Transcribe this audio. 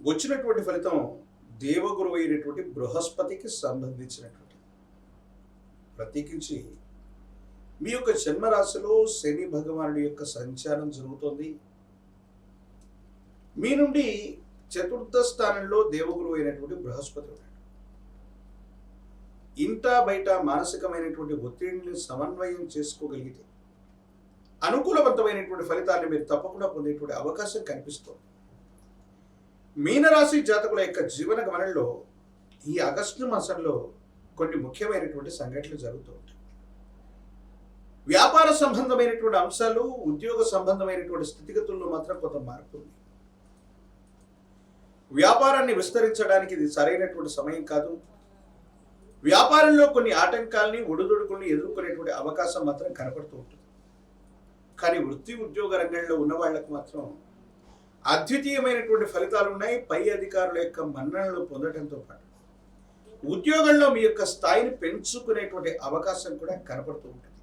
వచ్చినటువంటి ఫలితం దేవగురువు అయినటువంటి బృహస్పతికి సంబంధించినటువంటి. ప్రత్యేకించి మీ యొక్క జన్మరాశిలో శని భగవానుడి యొక్క సంచారం జరుగుతోంది. మీ నుండి చతుర్థ స్థానంలో దేవగురువు అయినటువంటి బృహస్పతి ఉన్నాడు. ఇంటా బయట మానసికమైనటువంటి ఒత్తిడిని సమన్వయం చేసుకోగలిగితే అనుకూలవంతమైనటువంటి ఫలితాన్ని మీరు తప్పకుండా పొందేటువంటి అవకాశం కనిపిస్తోంది. మీనరాశి జాతకుల యొక్క జీవన గమనంలో ఈ ఆగస్టు మాసంలో కొన్ని ముఖ్యమైనటువంటి సంఘటనలు జరుగుతూ ఉంటాయి. వ్యాపార సంబంధమైనటువంటి అంశాలు, ఉద్యోగ సంబంధమైనటువంటి స్థితిగతుల్లో మాత్రం కొంత మార్పు ఉంది. వ్యాపారాన్ని విస్తరించడానికి ఇది సరైనటువంటి సమయం కాదు. వ్యాపారంలో కొన్ని ఆటంకాలని, ఒడిదుడుకుల్ని ఎదుర్కొనేటువంటి అవకాశం మాత్రం కనపడుతూ ఉంటుంది. కానీ వృత్తి ఉద్యోగ రంగంలో ఉన్న వాళ్ళకు మాత్రం అద్వితీయమైనటువంటి ఫలితాలు ఉన్నాయి. పై అధికారుల యొక్క మన్ననలు పొందడంతో పాటు ఉద్యోగంలో మీ యొక్క స్థాయిని పెంచుకునేటువంటి అవకాశం కూడా కనపడుతూ ఉంటుంది.